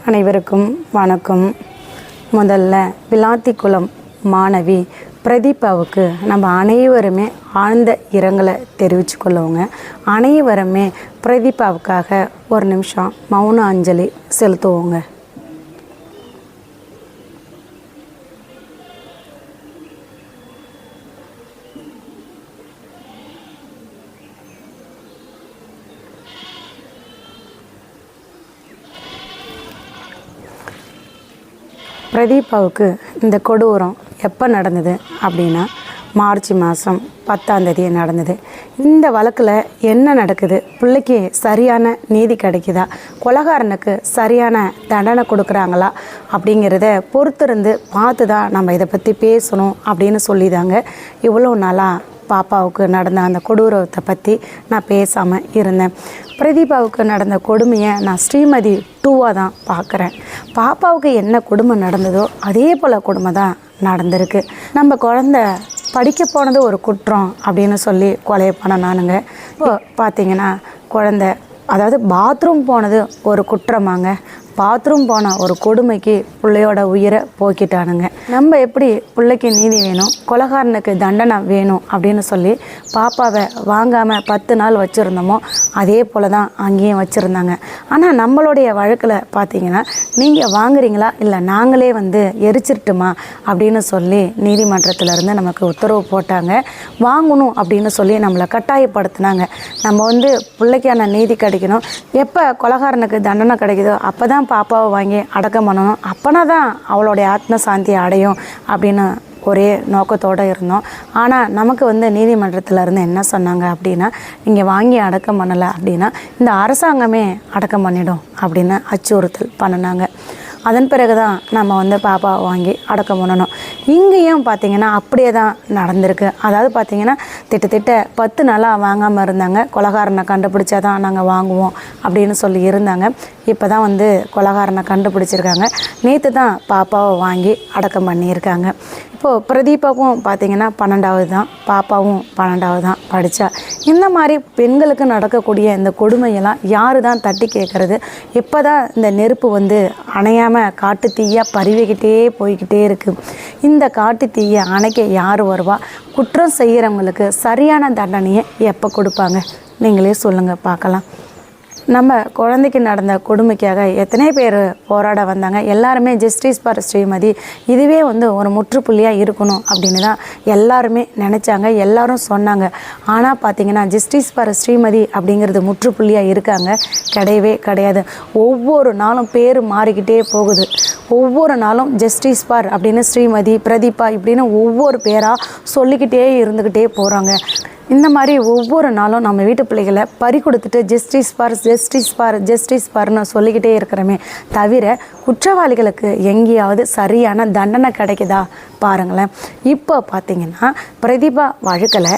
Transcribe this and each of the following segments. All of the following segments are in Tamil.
அனைவருக்கும் வணக்கம். முதல்ல விளாத்திக்குளம் மாணவி பிரதீபாவுக்கு நம்ம அனைவருமே ஆழ்ந்த இரங்கலை தெரிவிச்சுக்கொள்ளுவோங்க. அனைவருமே பிரதீபாவுக்காக ஒரு நிமிஷம் மௌன அஞ்சலி செலுத்துவோங்க. பிரதீபாவுக்கு இந்த கொடூரம் எப்போ நடந்தது அப்படின்னா மார்ச் மாதம் 10ஆம் தேதி நடந்தது. இந்த வழக்கில் என்ன நடக்குது, பிள்ளைக்கு சரியான நீதி கிடைக்குதா, கொலைகாரனுக்கு சரியான தண்டனை கொடுக்குறாங்களா அப்படிங்கிறத பொறுத்திருந்து பார்த்து தான் நம்ம இதை பற்றி பேசணும் அப்படின்னு சொல்லிதாங்க இவ்வளோ நாளாக பாப்பாவுக்கு நடந்த அந்த கொடூரத்தை பற்றி நான் பேசாமல் இருந்தேன். பிரதீபாவுக்கு நடந்த கொடுமையை நான் ஸ்ரீமதி 2ஆக தான் பார்க்குறேன். பாப்பாவுக்கு என்ன கொடுமை நடந்ததோ அதே போல் கொடுமை தான் நடந்திருக்கு. நம்ம குழந்த படிக்க போனது ஒரு குற்றம் அப்படின்னு சொல்லி கொலையை பண்ணனானுங்க. இப்போ பார்த்திங்கன்னா குழந்த அதாவது பாத்ரூம் போனது ஒரு குற்றமாங்க. பாத்ரூம் போன ஒரு கொடுமைக்கு பிள்ளையோட உயிரை போக்கிட்டானுங்க. நம்ம எப்படி பிள்ளைக்கு நீதி வேணும், கொலைகாரனுக்கு தண்டனை வேணும் அப்படின்னு சொல்லி பாப்பாவை வாங்காமல் 10 நாள் வச்சுருந்தோமோ அதே போல் தான் அங்கேயும் வச்சுருந்தாங்க. ஆனால் நம்மளுடைய வழக்கில் பார்த்திங்கன்னா நீங்கள் வாங்குறீங்களா இல்லை நாங்களே எரிச்சிருட்டுமா அப்படின்னு சொல்லி நீதிமன்றத்திலேருந்து நமக்கு உத்தரவு போட்டாங்க. வாங்கணும் அப்படின்னு சொல்லி நம்மளை கட்டாயப்படுத்தினாங்க. நம்ம பிள்ளைக்கான நீதி கிடைக்கணும், எப்போ கொலைகாரனுக்கு தண்டனை கிடைக்குதோ அப்போ தான் பாப்பாவை வாங்கி அடக்கம் பண்ணணும், அப்போனா தான் அவளுடைய ஆத்ம சாந்தி அடையும் அப்படின்னு ஒரே நோக்கத்தோடு இருந்தோம். ஆனால் நமக்கு நீதிமன்றத்தில் இருந்து என்ன சொன்னாங்க அப்படின்னா, நீங்கள் வாங்கி அடக்கம் பண்ணலை அப்படின்னா இந்த அரசாங்கமே அடக்கம் பண்ணிடும் அப்படின்னு அச்சுறுத்தல் பண்ணினாங்க. அதன் பிறகு தான் நம்ம பாப்பாவை வாங்கி அடக்கம் பண்ணணும். இங்கேயும் பார்த்திங்கன்னா அப்படியே தான் நடந்திருக்கு. அதாவது பார்த்திங்கன்னா திட்ட 10 நாளாக வாங்காமல் இருந்தாங்க. கொலைகாரனை கண்டுபிடிச்சா தான் நாங்கள் வாங்குவோம் அப்படின்னு சொல்லி இருந்தாங்க. இப்போ தான் கொலைகாரனை கண்டுபிடிச்சிருக்காங்க. நேற்று தான் பாப்பாவை வாங்கி அடக்கம் பண்ணியிருக்காங்க. இப்போது பிரதீபாவும் பார்த்திங்கன்னா 12வது தான், பாப்பாவும் 12வது தான் படித்தா. இந்த மாதிரி பெண்களுக்கு நடக்கக்கூடிய இந்த கொடுமையெல்லாம் யார் தான் தட்டி கேட்குறது? எப்போ தான் இந்த நெருப்பு அணையாமல் காட்டு தீயாக பரவிக்கிட்டே போய்கிட்டே இருக்குது. இந்த காட்டு தீயை அணைக்க யார் வருவா? குற்றம் செய்கிறவங்களுக்கு சரியான தண்டனையை எப்போ கொடுப்பாங்க? நீங்களே சொல்லுங்கள் பார்க்கலாம். நம்ம குழந்தைக்கு நடந்த கொடுமைக்காக எத்தனை பேர் போராட வந்தாங்க. எல்லாருமே ஜஸ்டிஸ் ஃபார் ஸ்ரீமதி இதுவே ஒரு முற்றுப்புள்ளியாக இருக்கணும் அப்படின்னு தான் எல்லாருமே நினச்சாங்க, எல்லாரும் சொன்னாங்க. ஆனால் பார்த்திங்கன்னா ஜஸ்டிஸ் ஃபார் ஸ்ரீமதி அப்படிங்கிறது முற்றுப்புள்ளியாக இருக்காங்க? கிடையவே கிடையாது. ஒவ்வொரு நாளும் பேர் மாறிக்கிட்டே போகுது. ஒவ்வொரு நாளும் ஜஸ்டிஸ் ஃபார் அப்படின்னு ஸ்ரீமதி, பிரதீபா இப்படின்னு ஒவ்வொரு பேராக சொல்லிக்கிட்டே இருந்துக்கிட்டே போகிறாங்க. இந்த மாதிரி ஒவ்வொரு நாளும் நம்ம வீட்டு பிள்ளைகளை பறி கொடுத்துட்டு justice for justice for justice ஃபார்னு சொல்லிக்கிட்டே இருக்கிறோமே தவிர குற்றவாளிகளுக்கு எங்கேயாவது சரியான தண்டனை கிடைக்குதா பாருங்களேன். இப்போ பார்த்திங்கன்னா பிரதீபா வழக்கில்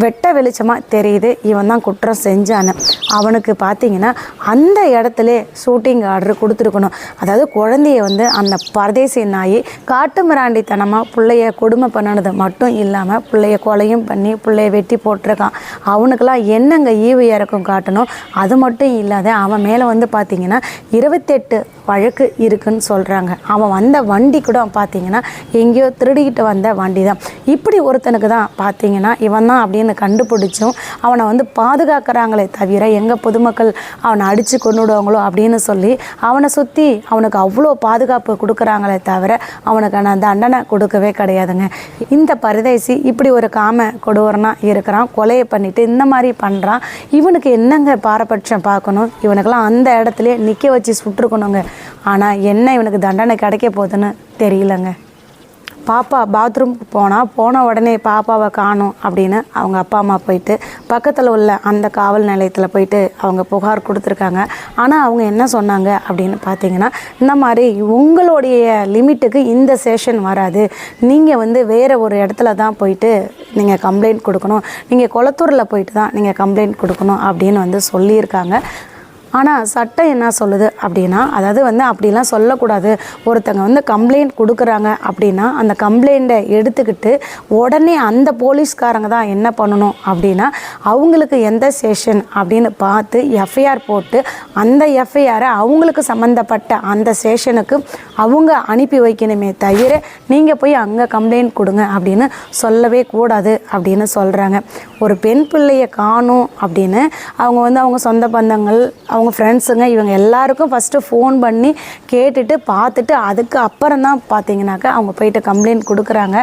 வெட்ட வெளிச்சமாக தெரியுது இவன் தான் குற்றம் செஞ்சான்னு. அவனுக்கு பார்த்திங்கன்னா அந்த இடத்துல ஷூட்டிங் ஆர்டர் கொடுத்துருக்கணும். அதாவது குழந்தைய அந்த பரதேசி நாயை காட்டு மிராண்டித்தனமாக பிள்ளைய கொடுமை பண்ணினது மட்டும் இல்லாமல் பிள்ளைய கொலையும் பண்ணி பிள்ளைய வெட்டி போட்டிருக்கான். அவனுக்கெல்லாம் என்னங்க ஈவு இறக்கம் காட்டணும்? அது மட்டும் இல்லாத அவன் மேலே பார்த்திங்கன்னா 28 வழக்கு இருக்குன்னு சொல்கிறாங்க. அவன் வந்த வண்டி கூட பார்த்திங்கன்னா எங்கேயோ திருடிக்கிட்டு வந்த வண்டி தான். இப்படி ஒருத்தனுக்கு தான் பார்த்திங்கன்னா இவன் தான் அப்படின்னு கண்டுபிடிச்சும் அவனை பாதுகாக்கிறாங்களே தவிர எங்கள் பொதுமக்கள் அவனை அடித்து கொண்டுடுவாங்களோ அப்படின்னு சொல்லி அவனை சுற்றி அவனுக்கு அவ்வளோ பாதுகாப்பு கொடுக்குறாங்களே தவிர அவனுக்கான தண்டனை கொடுக்கவே கிடையாதுங்க. இந்த பரதேசி இப்படி ஒரு காம கொடூரனாக இருக்கிறான், கொலையை பண்ணிவிட்டு இந்த மாதிரி பண்ணுறான். இவனுக்கு என்னங்க பாரபட்சம் பார்க்கணும்? இவனுக்கெல்லாம் அந்த இடத்துல நிற்க வச்சு சுட்டுருக்கணுங்க. ஆனால் என்ன இவனுக்கு தண்டனை கிடைக்க போகுதுன்னு தெரியலங்க. பாப்பா பாத்ரூமுக்கு போன உடனே பாப்பாவை காணும் அப்படின்னு அவங்க அப்பா அம்மா போயிட்டு பக்கத்தில் உள்ள அந்த காவல் நிலையத்தில் போயிட்டு அவங்க புகார் கொடுத்துருக்காங்க. ஆனால் அவங்க என்ன சொன்னாங்க அப்படின்னு பார்த்தீங்கன்னா, இந்த மாதிரி உங்களுடைய லிமிட்டுக்கு இந்த செஷன் வராது, நீங்கள் வேறு ஒரு இடத்துல தான் போயிட்டு நீங்கள் கம்ப்ளைண்ட் கொடுக்கணும், நீங்கள் கொளத்தூரில் போயிட்டு தான் நீங்கள் கம்ப்ளைண்ட் கொடுக்கணும் அப்படின்னு சொல்லியிருக்காங்க. ஆனால் சட்டம் என்ன சொல்லுது அப்படின்னா, அதாவது வந்து அப்படிலாம் சொல்லக்கூடாது. ஒருத்தங்க வந்து கம்ப்ளைண்ட் கொடுக்குறாங்க அப்படின்னா அந்த கம்ப்ளைண்ட்டை எடுத்துக்கிட்டு உடனே அந்த போலீஸ்காரங்க தான் என்ன பண்ணணும் அப்படின்னா, அவங்களுக்கு எந்த செஷன் அப்படின்னு பார்த்து எஃப்ஐஆர் போட்டு அந்த எஃப்ஐஆரை அவங்களுக்கு சம்மந்தப்பட்ட அந்த செஷனுக்கு அவங்க அனுப்பி வைக்கணுமே தவிர நீங்கள் போய் அங்கே கம்ப்ளைண்ட் கொடுங்க அப்படின்னு சொல்லவே கூடாது அப்படின்னு சொல்கிறாங்க. ஒரு பெண் பிள்ளையை காணும் அப்படின்னு அவங்க வந்து அவங்க சொந்த பந்தங்கள், அவங்க ஃப்ரெண்ட்ஸுங்க, இவங்க எல்லாருக்கும் ஃபஸ்ட்டு ஃபோன் பண்ணி கேட்டுட்டு பார்த்துட்டு அதுக்கு அப்புறம் தான் பார்த்தீங்கன்னாக்கா அவங்க போயிட்டு கம்ப்ளைண்ட் கொடுக்குறாங்க.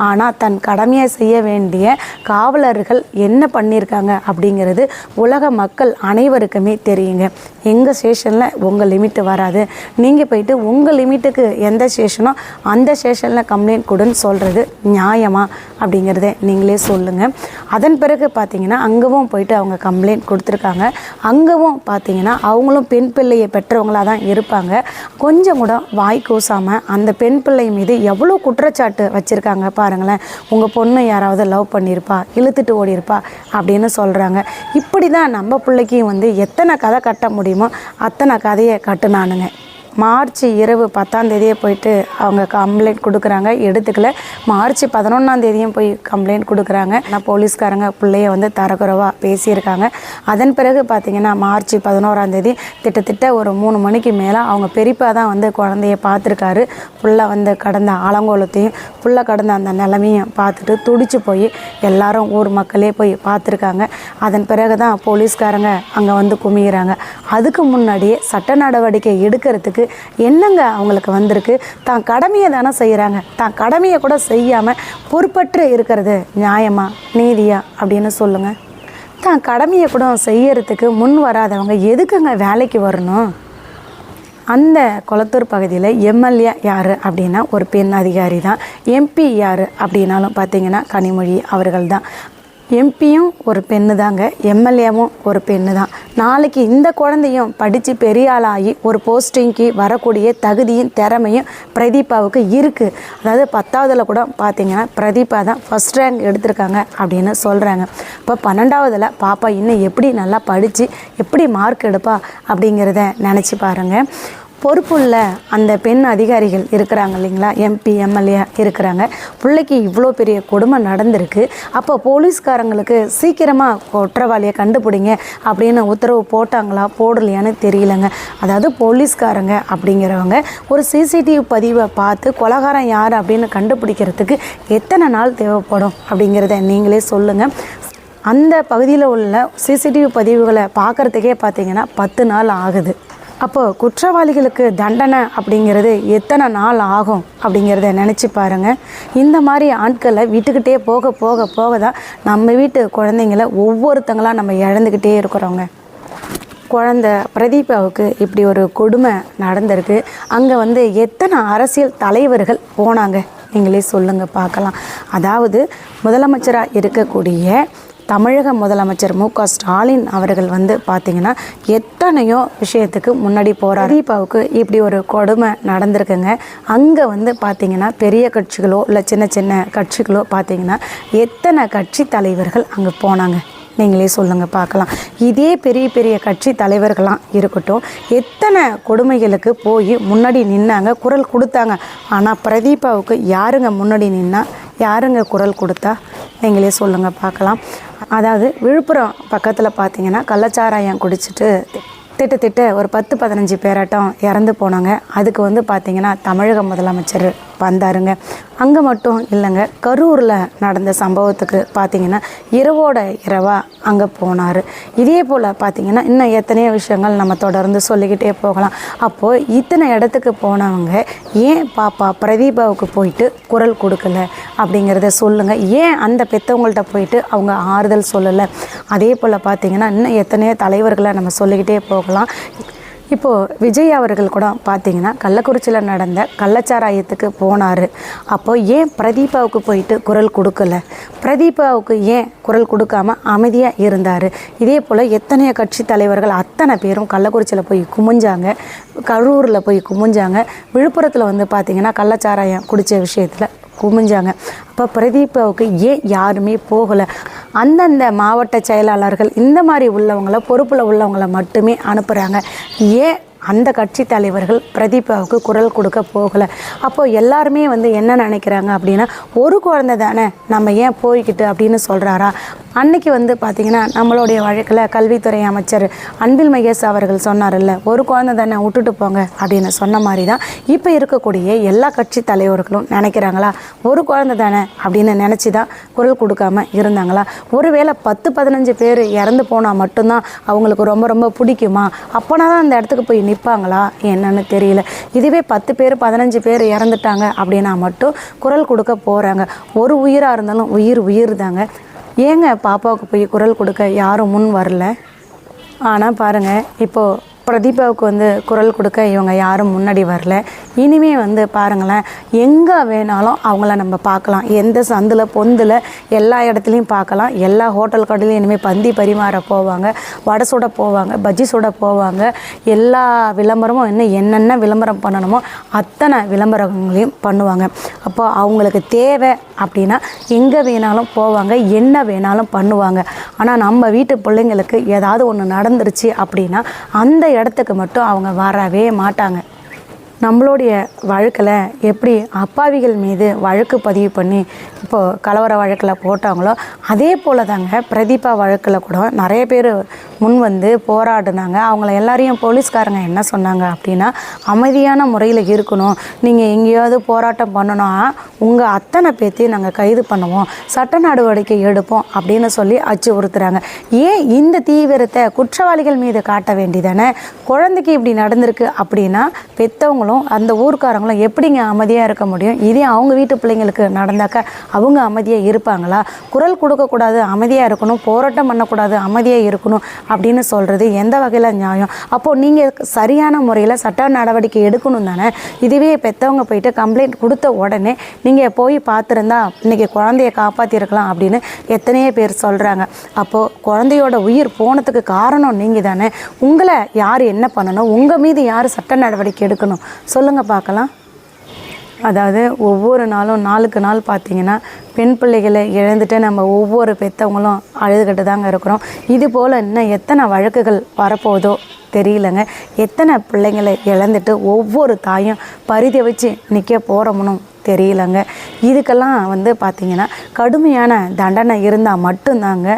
ஆனால் தன் கடமையை செய்ய வேண்டிய காவலர்கள் என்ன பண்ணியிருக்காங்க அப்படிங்கிறது உலக மக்கள் அனைவருக்குமே தெரியுங்க. எங்கள் ஸ்டேஷனில் உங்கள் லிமிட்டு வராது, நீங்கள் போயிட்டு உங்கள் லிமிட்டுக்கு எந்த ஸ்டேஷனோ அந்த ஸ்டேஷனில் கம்ப்ளைண்ட் கொடுன்னு சொல்கிறது நியாயமா அப்படிங்கிறத நீங்களே சொல்லுங்கள். அதன் பிறகு பார்த்தீங்கன்னா அங்கேவும் போயிட்டு அவங்க கம்ப்ளைண்ட் கொடுத்துருக்காங்க. அங்கேவும் பார்த்தீங்கன்னா அவங்களும் பெண் பிள்ளையை பெற்றவங்களாக தான் இருப்பாங்க. கொஞ்சம் கூட வாய் கூசாமல் அந்த பெண் பிள்ளை மீது எவ்வளோ குற்றச்சாட்டு வச்சுருக்காங்க பாருங்களேன். உங்கள் பொண்ணு யாராவது லவ் பண்ணியிருப்பா, இழுத்துட்டு ஓடியிருப்பா அப்படின்னு சொல்கிறாங்க. இப்படி தான் நம்ம பிள்ளைக்கும் வந்து எத்தனை கதை கட்ட முடியுமோ அத்தனை கதையை கட்டுனானுங்க. மார்ச் இரவு 10ஆம் தேதியே போயிட்டு அவங்க கம்ப்ளைண்ட் கொடுக்குறாங்க, எடுத்துக்கல. மார்ச் 11ஆம் தேதியும் போய் கம்ப்ளைண்ட் கொடுக்குறாங்க. ஆனால் போலீஸ்காரங்க பிள்ளைய வந்து தரக்குறைவாக பேசியிருக்காங்க. அதன் பிறகு பார்த்திங்கன்னா மார்ச் 11ஆம் தேதி கிட்டத்தட்ட ஒரு 3 மணிக்கு மேலே அவங்க பெரியப்பா தான் வந்து குழந்தைய பார்த்துருக்காரு. புள்ள வந்து கடந்த ஆலங்கோலத்தையும் புள்ள கடந்த அந்த நிலைமையும் பார்த்துட்டு துடிச்சு போய் எல்லாரும் ஊர் மக்களே போய் பார்த்துருக்காங்க. அதன் பிறகு தான் போலீஸ்காரங்க அங்கே வந்து குமிகிறாங்க. அதுக்கு முன்னாடியே சட்ட நடவடிக்கை எடுக்கிறதுக்கு என்னங்க அவங்களுக்கு வந்திருக்கு? தான் கடமையை தானே செய்கிறாங்க. தான் கடமையை கூட செய்யாமல் பொறுப்பற்று இருக்கிறது நியாயமா, நீதியா அப்படின்னு சொல்லுங்கள். தான் கடமையை கூட செய்யறதுக்கு முன் வராதவங்க எதுக்குங்க வேலைக்கு வரணும்? அந்த கொளத்தூர் பகுதியில் எம்எல்ஏ யார் அப்படின்னா ஒரு பெண் அதிகாரி தான். எம்பி யார் அப்படின்னாலும் பார்த்திங்கன்னா கனிமொழி அவர்கள் தான். எம்பியும் ஒரு பெண்ணு தாங்க, எம்எல்ஏவும் ஒரு பெண்ணு தான். நாளைக்கு இந்த குழந்தையும் படித்து பெரிய ஆளாகி ஒரு போஸ்டிங்க்கு வரக்கூடிய தகுதியும் திறமையும் பிரதீபாவுக்கு இருக்குது. அதாவது 10ஆவதில் கூட பார்த்திங்கன்னா பிரதீபா தான் ஃபஸ்ட் ரேங்க் எடுத்திருக்காங்க அப்படின்னு சொல்கிறாங்க. இப்போ 12ஆவதில் பாப்பா இன்னும் எப்படி நல்லா படித்து எப்படி மார்க் எடுப்பா அப்படிங்கிறத நினச்சி பாருங்கள். பொறுப்புள்ள அந்த பெண் அதிகாரிகள் இருக்கிறாங்க இல்லைங்களா, எம்பி எம்எல்ஏ இருக்கிறாங்க. பிள்ளைக்கு இவ்வளோ பெரிய கொடுமை நடந்திருக்கு. அப்போ போலீஸ்காரங்களுக்கு சீக்கிரமாக குற்றவாளியை கண்டுபிடிங்க அப்படின்னு உத்தரவு போட்டாங்களா போடலையான்னு தெரியலங்க. அதாவது போலீஸ்காரங்க அப்படிங்கிறவங்க ஒரு சிசிடிவி பதிவை பார்த்து கொலைகாரன் யார் அப்படின்னு கண்டுபிடிக்கிறதுக்கு எத்தனை நாள் தேவைப்படும் அப்படிங்கிறத நீங்களே சொல்லுங்கள். அந்த பகுதியில் உள்ள சிசிடிவி பதிவுகளை பார்க்குறதுக்கே பார்த்திங்கன்னா 10 நாள் ஆகுது. அப்போது குற்றவாளிகளுக்கு தண்டனை அப்படிங்கிறது எத்தனை நாள் ஆகும் அப்படிங்கிறத நினச்சி பாருங்கள். இந்த மாதிரி ஆட்களை விட்டுக்கிட்டே போக போக போக தான் நம்ம வீட்டு குழந்தைங்கள ஒவ்வொருத்தங்களாக நம்ம இழந்துக்கிட்டே இருக்கிறோங்க. குழந்தை பிரதீபாவுக்கு இப்படி ஒரு கொடுமை நடந்திருக்கு. அங்கே வந்து எத்தனை அரசியல் தலைவர்கள் போனாங்க நீங்களே சொல்லுங்கள் பார்க்கலாம். அதாவது முதலமைச்சராக இருக்கக்கூடிய தமிழக முதலமைச்சர் மு.க. ஸ்டாலின் அவர்கள் வந்து பார்த்திங்கன்னா எத்தனையோ விஷயத்துக்கு முன்னாடி போகிறார். பிரதீபாவுக்கு இப்படி ஒரு கொடுமை நடந்திருக்குங்க. அங்கே வந்து பார்த்திங்கன்னா பெரிய கட்சிகளோ இல்லை சின்ன சின்ன கட்சிகளோ பார்த்திங்கன்னா எத்தனை கட்சி தலைவர்கள் அங்கே போனாங்க நீங்களே சொல்லுங்கள் பார்க்கலாம். இதே பெரிய பெரிய கட்சி தலைவர்களாம் இருக்கட்டும், எத்தனை கொடுமைகளுக்கு போய் முன்னாடி நின்னாங்க, குரல் கொடுத்தாங்க. ஆனால் பிரதீபாவுக்கு யாருங்க முன்னாடி நின்னா, யாருங்க குரல் கொடுத்தா நீங்களே சொல்லுங்கள் பார்க்கலாம். அதாவது விழுப்புரம் பக்கத்தில் பார்த்தீங்கன்னா கள்ளச்சாராயம் குடிச்சிட்டு திட்ட ஒரு 10-15 பேராட்டம் இறந்து போனாங்க. அதுக்கு வந்து பார்த்திங்கன்னா தமிழக முதலமைச்சர் வந்தாருங்க. அங்கே மட்டும் இல்லைங்க, கரூரில் நடந்த சம்பவத்துக்கு பார்த்திங்கன்னா இரவோட இரவாக அங்கே போனார். இதே போல் பார்த்திங்கன்னா இன்னும் எத்தனையோ விஷயங்கள் நம்ம தொடர்ந்து சொல்லிக்கிட்டே போகலாம். அப்போது இத்தனை இடத்துக்கு போனவங்க ஏன் பாப்பா பிரதீபாவுக்கு போயிட்டு குரல் கொடுக்கல அப்படிங்கிறத சொல்லுங்கள். ஏன் அந்த பெற்றவங்கள்ட்ட போயிட்டு அவங்க ஆறுதல் சொல்லலை? அதே போல் பார்த்திங்கன்னா இன்னும் எத்தனையோ தலைவர்களை நம்ம சொல்லிக்கிட்டே போகலாம். இப்போது விஜய் அவர்கள் கூட பார்த்திங்கன்னா கள்ளக்குறிச்சியில் நடந்த கள்ளச்சாராயத்துக்கு போனார். அப்போது ஏன் பிரதீபாவுக்கு போயிட்டு குரல் கொடுக்கல? பிரதீபாவுக்கு ஏன் குரல் கொடுக்காமல் அமைதியாக இருந்தார்? இதே போல் எத்தனையோ கட்சி தலைவர்கள் அத்தனை பேரும் கள்ளக்குறிச்சியில் போய் குமிஞ்சாங்க, கரூரில் போய் குமிஞ்சாங்க. விழுப்புரத்தில் வந்து பார்த்திங்கன்னா கள்ளச்சாராயம் குடித்த விஷயத்தில் குமிஞ்சாங்க. அப்போ பிரதீபாவுக்கு ஏன் யாருமே போகலை? அந்தந்த மாவட்ட செயலாளர்கள் இந்த மாதிரி உள்ளவங்கள, பொறுப்பில் உள்ளவங்கள மட்டுமே அனுப்புகிறாங்க. ஏன் அந்த கட்சி தலைவர்கள் பிரதீபாவுக்கு குரல் கொடுக்க போகலை? அப்போது எல்லாருமே என்ன நினைக்கிறாங்க அப்படின்னா, ஒரு குழந்தை தானே, நம்ம ஏன் போய்கிட்டு அப்படின்னு சொல்கிறாரா? அன்னைக்கு பார்த்திங்கன்னா நம்மளுடைய வழக்கில் கல்வித்துறை அமைச்சர் அன்பில் மகேஷ் அவர்கள் சொன்னார்ல, ஒரு குழந்தை தானே விட்டுட்டு போங்க அப்படின்னு சொன்ன மாதிரி தான் இப்போ இருக்கக்கூடிய எல்லா கட்சி தலைவர்களும் நினைக்கிறாங்களா? ஒரு குழந்தை தானே அப்படின்னு நினச்சி தான் குரல் கொடுக்காம இருந்தாங்களா? ஒருவேளை 10-15 பேர் இறந்து போனால் மட்டும்தான் அவங்களுக்கு ரொம்ப ரொம்ப பிடிக்குமா? அப்போனா தான் அந்த இடத்துக்கு போய் நிற்பாங்களா என்னன்னு தெரியல. இதுவே 10 பேர் 15 பேர் இறந்துட்டாங்க அப்படின்னா மட்டும் குரல் கொடுக்க போகிறாங்க. ஒரு உயிராக இருந்தாலும் உயிர் தாங்க. ஏங்க பாப்பாவுக்கு போய் குரல் கொடுக்க யாரும் முன் வரல? ஆனால் பாருங்கள், இப்போது பிரதீபாவுக்கு குரல் கொடுக்க இவங்க யாரும் முன்னாடி வரல. இனிமே பாருங்களேன், எங்கே வேணாலும் அவங்கள நம்ம பார்க்கலாம். எந்த சந்தில் பொந்தில் எல்லா இடத்துலையும் பார்க்கலாம். எல்லா ஹோட்டல் கடையிலையும் இனிமேல் பந்தி பரிமாற போவாங்க, வடை சுட போவாங்க, பஜ்ஜி சுட போவாங்க. எல்லா விளம்பரமும் என்னென்ன விளம்பரம் பண்ணணுமோ அத்தனை விளம்பரங்களையும் பண்ணுவாங்க. அப்போ அவங்களுக்கு தேவை அப்படின்னா எங்கே வேணாலும் போவாங்க, என்ன வேணாலும் பண்ணுவாங்க. ஆனால் நம்ம வீட்டு பிள்ளைங்களுக்கு ஏதாவது ஒன்று நடந்துருச்சு அப்படின்னா அந்த இடத்துக்கு மட்டும் அவங்க வரவே மாட்டாங்க. நம்மளுடைய வழக்கில் எப்படி அப்பாவிகள் மீது வழக்கு பதிவு பண்ணி இப்போது கலவர வழக்கில் போட்டாங்களோ அதே போல் தாங்க பிரதீபா வழக்கில் கூட நிறைய பேர் முன் போராடினாங்க. அவங்கள எல்லாரையும் போலீஸ்காரங்க என்ன சொன்னாங்க அப்படின்னா, அமைதியான முறையில் இருக்கணும், நீங்கள் எங்கேயாவது போராட்டம் பண்ணணும்னா உங்கள் அத்தனை பேர்த்தையும் நாங்கள் கைது பண்ணுவோம், சட்ட நடவடிக்கை எடுப்போம் அப்படின்னு சொல்லி அச்சுறுத்துறாங்க. ஏன் இந்த தீவிரத்தை குற்றவாளிகள் மீது காட்ட வேண்டியதானே? குழந்தைக்கு இப்படி நடந்திருக்கு அப்படின்னா பெற்றவங்களும் அந்த ஊர்க்காரங்களும் எப்படிங்க அமைதியாக இருக்க முடியும்? இதே அவங்க வீட்டு பிள்ளைங்களுக்கு நடந்தாக்க அவங்க அமைதியாக இருப்பாங்களா? குரல் கொடுக்கக்கூடாது, அமைதியாக இருக்கணும், போராட்டம் பண்ணக்கூடாது, அமைதியாக இருக்கணும் அப்படின்னு சொல்கிறது எந்த வகையில் நியாயம்? அப்போது நீங்கள் சரியான முறையில் சட்ட நடவடிக்கை எடுக்கணும் தானே. இதுவே பெற்றவங்க போயிட்டு கம்ப்ளைண்ட் கொடுத்த உடனே நீங்கள் போய் பார்த்துருந்தா இன்றைக்கி குழந்தைய காப்பாற்றிருக்கலாம் அப்படின்னு எத்தனையோ பேர் சொல்கிறாங்க. அப்போது குழந்தையோட உயிர் போனதுக்கு காரணம் நீங்கள் தானே. உங்களை யார் என்ன பண்ணணும்? உங்கள் மீது யார் சட்ட நடவடிக்கை எடுக்கணும் சொல்லுங்கள் பார்க்கலாம். அதாவது ஒவ்வொரு நாளும் நாளுக்கு நாள் பார்த்திங்கன்னா பெண் பிள்ளைகளை இழந்துட்டு நம்ம ஒவ்வொரு பெற்றவங்களும் அழுதுகிட்டு தாங்க இருக்கிறோம். இது போல் இன்னும் எத்தனை வழக்குகள் வரப்போதோ தெரியலங்க. எத்தனை பிள்ளைங்களை இழந்துட்டு ஒவ்வொரு தாயும் பரிதை வச்சு நிற்க போகிறோம்னும் தெரியலங்க. இதுக்கெல்லாம் பார்த்திங்கன்னா கடுமையான தண்டனை இருந்தால் மட்டும்தாங்க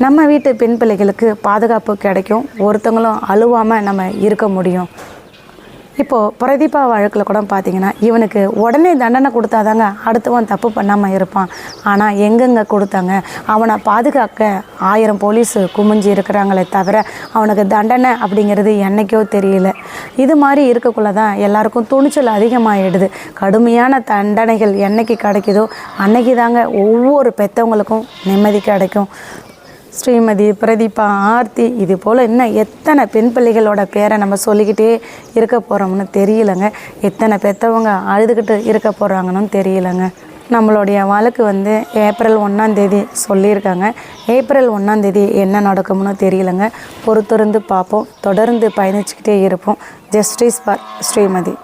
நம்ம வீட்டு பெண் பிள்ளைகளுக்கு பாதுகாப்பு கிடைக்கும். ஒருத்தங்களும் அழுவாமல் நம்ம இருக்க முடியும். இப்போது பிரதீபா வழக்கில் கூட பார்த்திங்கன்னா இவனுக்கு உடனே தண்டனை கொடுத்தாதாங்க அடுத்தவன் தப்பு பண்ணாமல் இருப்பான். ஆனால் எங்கெங்கே கொடுத்தாங்க? அவனை பாதுகாக்க 1000 போலீஸ் குமிஞ்சு இருக்கிறாங்களே தவிர அவனுக்கு தண்டனை அப்படிங்கிறது என்றைக்கோ தெரியல. இது மாதிரி இருக்கக்குள்ள தான் எல்லாருக்கும் துணிச்சல் அதிகமாகிடுது. கடுமையான தண்டனைகள் என்றைக்கு கிடைக்குதோ அன்னைக்கு தாங்க ஒவ்வொரு பெற்றவங்களுக்கும் நிம்மதி கிடைக்கும். ஸ்ரீமதி, பிரதீபா, ஆர்த்தி, இது போல் இன்னும் எத்தனை பெண் பிள்ளைகளோட பேரை நம்ம சொல்லிக்கிட்டே இருக்க போகிறோம்னு தெரியலங்க. எத்தனை பெற்றவங்க அழுதுகிட்டு இருக்க போகிறாங்கன்னு தெரியலங்க. நம்மளுடைய வழக்கு ஏப்ரல் 1 சொல்லியிருக்காங்க. ஏப்ரல் 1 என்ன நடக்கும்னு தெரியலங்க. பொறுத்திருந்து பார்ப்போம். தொடர்ந்து பயணிச்சுக்கிட்டே இருப்போம். Justice for Srimathi.